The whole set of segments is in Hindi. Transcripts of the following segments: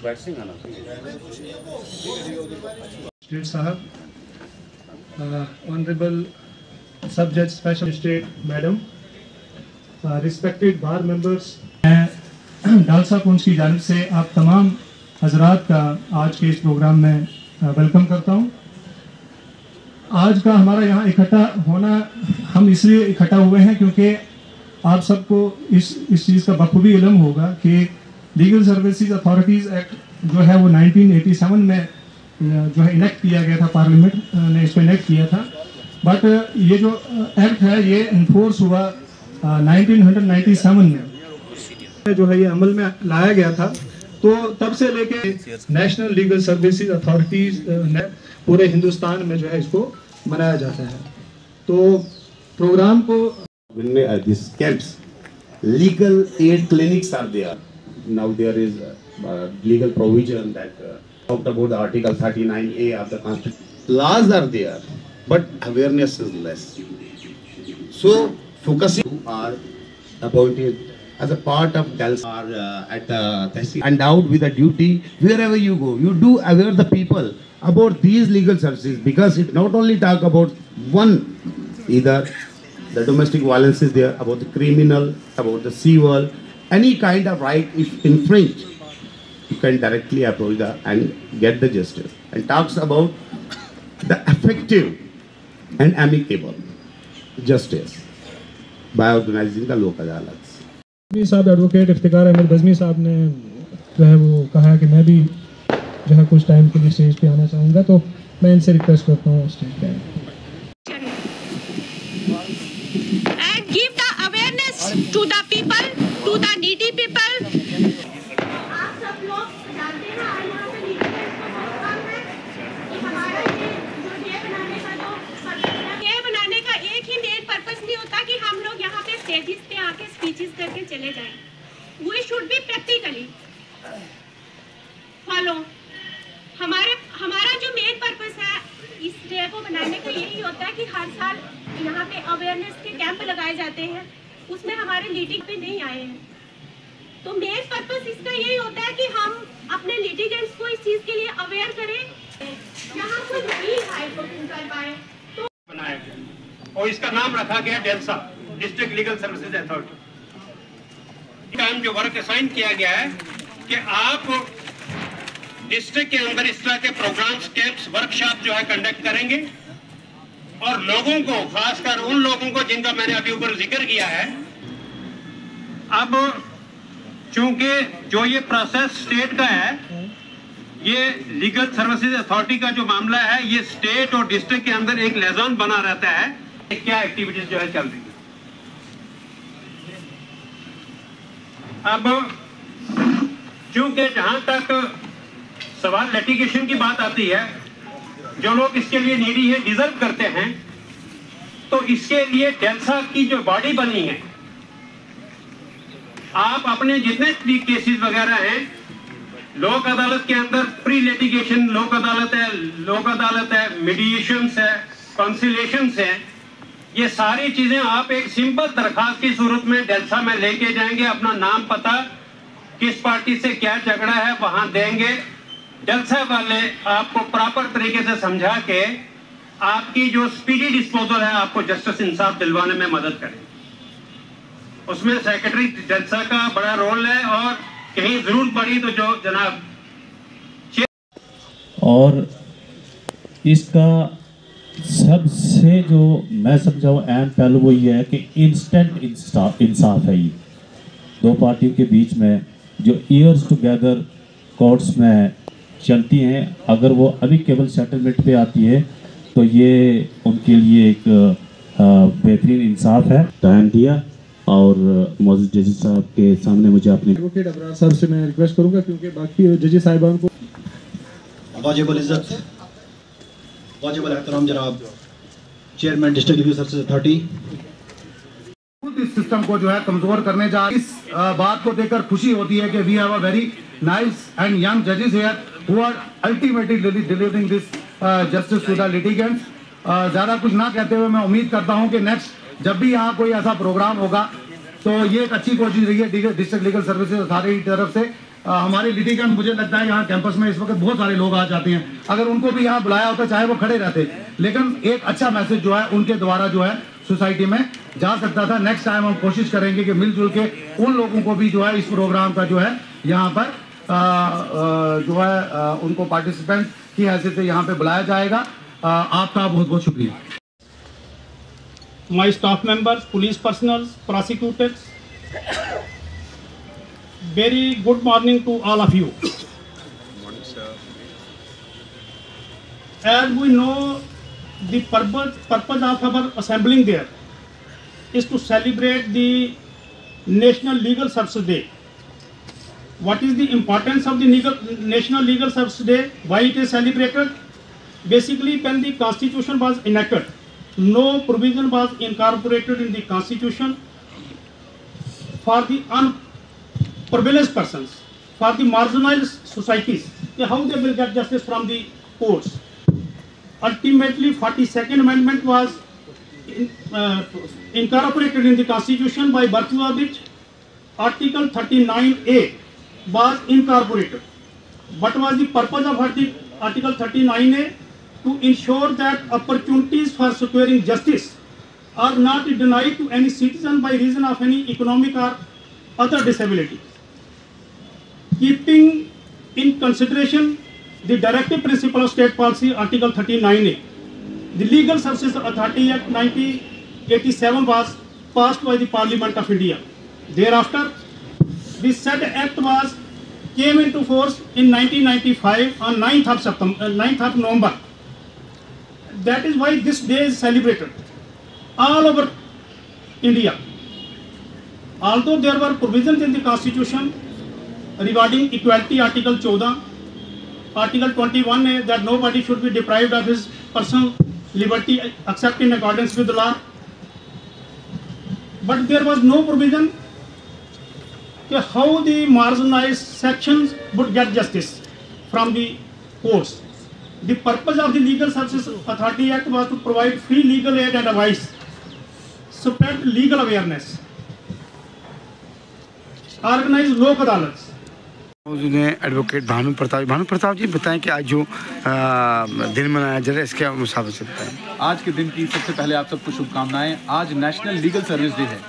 State Sahab, Honorable Subject Special State Madam, respected bar members, मैं डालसा कुंज की जानिब से आप तमाम हजरात का आज के इस प्रोग्राम में वेलकम करता हूँ। आज का हमारा यहाँ इकट्ठा होना हम इसलिए इकट्ठा हुए हैं क्योंकि आप सबको इस चीज़ का बखूबी इल्म होगा कि लीगल सर्विसेज अथॉरिटीज़ एक्ट जो है वो 1987 में जो है इनेक्ट किया गया था, पार्लियामेंट ने इसको इनेक्ट किया था। बट ये जो एक्ट है ये इन्फोर्स हुआ 1997 में जो है ये अमल में लाया गया था। तो तब से लेके नेशनल लीगल सर्विसेज अथॉरिटीज़ ने पूरे हिंदुस्तान में जो है इसको मनाया जाता है। तो प्रोग्राम को these camps, legal aid clinics are there. Now there is legal provision that talked about the Article 39A of the Constitution. Laws are there, but awareness is less. So focusing who are appointed as a part of DELSA or at the tehsil endowed with a duty, wherever you go, you do aware the people about these legal services, because it not only talk about one, either the domestic violence is there, about the criminal, about the civil, any kind of right if infringed, you can directly approach and get the justice. And talks about the effective and amicable justice by organizing the local adalats. Bazmee साहब एडवोकेट इफ्तिकार अहमद बज़मी साहब ने जो है वो कहा कि मैं भी जो है कुछ टाइम के लिए स्टेज पे आना चाहूँगा, तो मैं इनसे रिक्वेस्ट करता हूँ स्टेज पे and give the awareness to the people, to the needy people. आप सब लोग जानते हैं आज यहाँ पे लीगल प्रोग्राम है कि हमारा ये जो डे बनाने का डे बनाने का एक ही मेन पर्पस नहीं होता कि हम लोग यहाँ पे स्टेजेस पे आके स्पीचेस करके चले जाएं। We should be practically follow. हमारा जो मेन पर्पस है इस डे को बनाने का यही होता है कि हर साल यहाँ पे अवेयरनेस के कैंप लगाए जाते हैं, उसमें हमारे लिटिग पे नहीं आए हैं। तो मेन पर्पस इसका यही होता है कि हम अपने लिटिगेंट्स को इस चीज के लिए अवेयर करें, जहाँ कोई नहीं है कर पाए तो बनाया गया और इसका नाम रखा गया DLSA, district legal services authority. Time जो वर्क असाइन किया गया है कि आप डिस्ट्रिक्ट के अंदर इस तरह के प्रोग्राम्स, कैंप्स, वर्कशॉप जो है कंडक्ट करेंगे और लोगों को, खासकर उन लोगों को जिनका मैंने अभी ऊपर जिक्र किया है। अब चूंकि जो ये प्रोसेस स्टेट का है, ये लीगल सर्विसेज अथॉरिटी का जो मामला है ये स्टेट और डिस्ट्रिक्ट के अंदर एक लेजन बना रहता है क्या एक्टिविटीज जो है चल रही है। अब चूंकि जहां तक सवाल लिटिगेशन की बात आती है, जो लोग इसके लिए नीडी है, डिजर्व करते हैं, तो इसके लिए डेल्सा की जो बॉडी बनी है, आप अपने जितने भी केसेस वगैरह हैं, लोक अदालत के अंदर प्री लिटिगेशन लोक अदालत है, मीडिएशंस है, कंसिलेशंस है, ये सारी चीजें आप एक सिंपल दरखास्त की सूरत में डेल्सा में लेके जाएंगे, अपना नाम, पता, किस पार्टी से क्या झगड़ा है वहां देंगे। डेल्सा वाले आपको प्रॉपर तरीके से समझा के आपकी जो स्पीडी डिस्पोजल है, आपको जस्टिस इंसाफ दिलवाने में मदद करें। उसमें सेक्रेटरी डेल्सा का बड़ा रोल है और कहीं जरूरत पड़ी तो जो जनाब और इसका सबसे जो मैं समझाऊँ अहम पहलू वो ये है कि इंस्टेंट इंसाफ है। ये दो पार्टियों के बीच में जो ईयर्स टुगेदर कोर्ट्स में चलती हैं, अगर वो अमिकेबल सेटलमेंट पे आती है तो ये उनके लिए एक बेहतरीन इंसाफ है। टाइम दिया और मौजूद जजेस साहब के सामने मुझे अपने एडवोकेट अबरार साहब से मैं रिक्वेस्ट करूंगा, क्योंकि बाकी जजेस साहिबान को वाजिबुल इज्जत, वाजिबुल एहतराम जनाब chairman district legal services authority, इस सिस्टम को जो है कमजोर करने जा इस बात को देखकर खुशी होती है कि we have a very nice and young जजेस here who are ultimately delivering this justice to the litigants. ज़्यादा कुछ ना कहते हुए मैं उम्मीद करता हूं कि नेक्स्ट जब भी यहाँ कोई ऐसा प्रोग्राम होगा तो ये एक अच्छी कोशिश रही है डिस्ट्रिक्ट लीगल सर्विसेज अथॉरिटी की तरफ से हमारे लिटिगेंट, मुझे लगता है यहाँ कैंपस में इस वक्त बहुत सारे लोग आ जाते हैं, अगर उनको भी यहाँ बुलाया होता चाहे वो खड़े रहते, लेकिन एक अच्छा मैसेज जो है उनके द्वारा जो है सोसाइटी में जा सकता था। नेक्स्ट टाइम हम कोशिश करेंगे कि मिलजुल के उन लोगों को भी जो है इस प्रोग्राम का जो है यहाँ पर जो है उनको पार्टिसिपेंट की हैसियत से यहाँ पे बुलाया जाएगा। आपका बहुत बहुत शुक्रिया। My staff members, police personnel, prosecutors, very good morning to all of you. As we know, the purpose of our assembling there is to celebrate the National Legal Services Day. What is the importance of the National Legal Services Day? Why it is celebrated? Basically, when the Constitution was enacted, no provision was incorporated in the Constitution for the unprivileged persons, for the marginalized societies, how they will get justice from the courts. Ultimately, 42nd Amendment was incorporated in the Constitution, by virtue of which Article 39A was incorporated. What was the purpose of Article 39A? To ensure that opportunities for securing justice are not denied to any citizen by reason of any economic or other disability. Keeping in consideration the directive principle of state policy, Article 39A, the Legal Services Authority Act 1987 was passed by the Parliament of India. Thereafter, the said act came into force in 1995 on 9th of November. That is why this day is celebrated all over India. Although there were provisions in the Constitution regarding equality, Article 14, Article 21 that nobody should be deprived of his personal liberty except in accordance with the law, but there was no provision how the marginalized sections would get justice from the courts. The purpose of the Legal Services Authority Act was to provide free legal aid and advice, spread legal awareness, organize लोक अदालत। एडवोकेट भानु प्रताप जी बताएं कि आज जो दिन मनाया जा रहा है इसके मुसाफिर से बताएं। आज के दिन की सबसे पहले आप सबको शुभकामनाएं। आज नेशनल लीगल सर्विस डे है।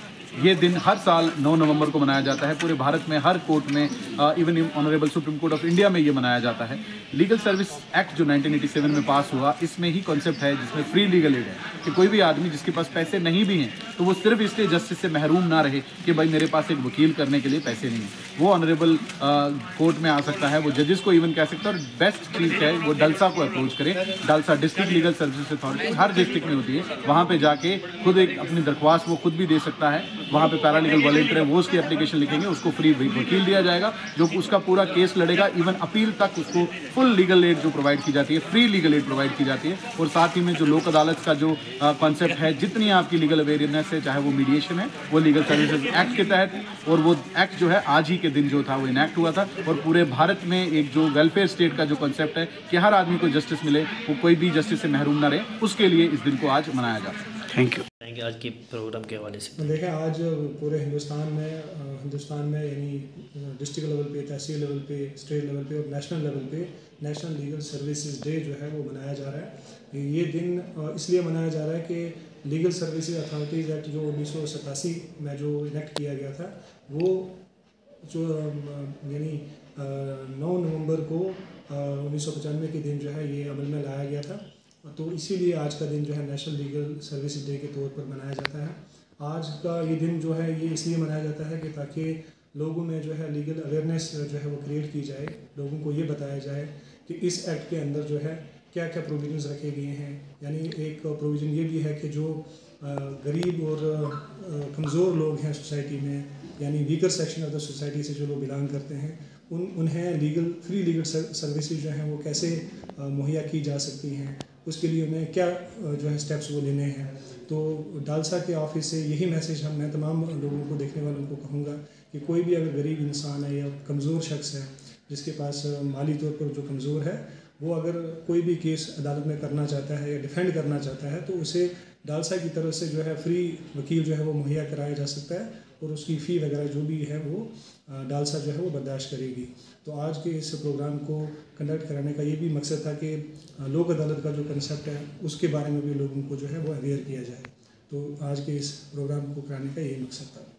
ये दिन हर साल 9 नवंबर को मनाया जाता है। पूरे भारत में हर कोर्ट में, even honourable supreme court of India में ये मनाया जाता है। लीगल सर्विस एक्ट जो 1987 में पास हुआ, इसमें ही कॉन्सेप्ट है जिसमें फ्री लीगल एड है कि कोई भी आदमी जिसके पास पैसे नहीं भी हैं तो वो सिर्फ इसलिए जस्टिस से महरूम ना रहे कि भाई मेरे पास एक वकील करने के लिए पैसे नहीं हैं, वो ऑनरेबल कोर्ट में आ सकता है, वो जजेस को इवन कह सकता है। और बेस्ट चीज़ है वो डलसा को अप्रोच करे। डलसा डिस्ट्रिक्ट लीगल सर्विस अथॉरिटी हर डिस्ट्रिक्ट में होती है, वहाँ पर जाके खुद एक अपनी दरख्वास्त वो खुद भी दे सकता है। वहाँ पे पैरालीगल वॉलंटियर है, वो उसकी एप्लीकेशन लिखेंगे, उसको फ्री वकील दिया जाएगा जो उसका पूरा केस लड़ेगा। इवन अपील तक उसको फुल लीगल एड जो प्रोवाइड की जाती है, फ्री लीगल एड प्रोवाइड की जाती है। और साथ ही में जो लोक अदालत का जो कॉन्सेप्ट है, जितनी आपकी लीगल अवेयरनेस है, चाहे वो मीडिएशन है, वो लीगल सर्विसेज एक्ट के तहत, और वो एक्ट जो है आज ही के दिन जो था वो इनैक्ट हुआ था। और पूरे भारत में एक जो वेलफेयर स्टेट का जो कॉन्सेप्ट है कि हर आदमी को जस्टिस मिले, वो कोई भी जस्टिस से महरूम ना रहे, उसके लिए इस दिन को आज मनाया जाता है। Thank you. आज के प्रोग्राम के हवाले से देखें, आज पूरे हिंदुस्तान में यानी डिस्ट्रिक्ट लेवल पे, तहसील लेवल पे, स्टेट लेवल पे और नेशनल लेवल पे नेशनल लीगल सर्विसेज डे जो है वो मनाया जा रहा है। ये दिन इसलिए मनाया जा रहा है कि लीगल सर्विसेज अथॉरिटीज़ एक्ट जो 1987 में जो इनेक्ट किया गया था, वो जो यानी 9 नवंबर को 1995 के दिन जो है ये अमल में लाया गया था। तो इसीलिए आज का दिन जो है नेशनल लीगल सर्विसेज डे के तौर पर मनाया जाता है। आज का ये दिन जो है ये इसलिए मनाया जाता है कि ताकि लोगों में जो है लीगल अवेयरनेस जो है वो क्रिएट की जाए, लोगों को ये बताया जाए कि इस एक्ट के अंदर जो है क्या क्या प्रोविजंस रखे गए हैं। यानी एक प्रोविज़न ये भी है कि जो गरीब और कमज़ोर लोग हैं सोसाइटी में, यानी weaker section of the society से जो लोग बिलोंग करते हैं, उन्हें फ्री लीगल सर्विसेज जो हैं वो कैसे मुहैया की जा सकती हैं, उसके लिए उन्हें क्या जो है स्टेप्स वो लेने हैं। तो डालसा के ऑफिस से यही मैसेज मैं तमाम लोगों को, देखने वालों को कहूँगा कि कोई भी अगर गरीब इंसान है या कमज़ोर शख्स है जिसके पास माली तौर पर जो कमज़ोर है, वो अगर कोई भी केस अदालत में करना चाहता है या डिफेंड करना चाहता है तो उसे डालसा की तरफ से जो है फ्री वकील जो है वो मुहैया कराया जा सकता है। और उसकी फ़ी वगैरह जो भी है वो डालसा जो है वो बर्दाश्त करेगी। तो आज के इस प्रोग्राम को कंडक्ट कराने का ये भी मकसद था कि लोक अदालत का जो कंसेप्ट है उसके बारे में भी लोगों को जो है वो अवेयर किया जाए। तो आज के इस प्रोग्राम को कराने का यही मकसद था।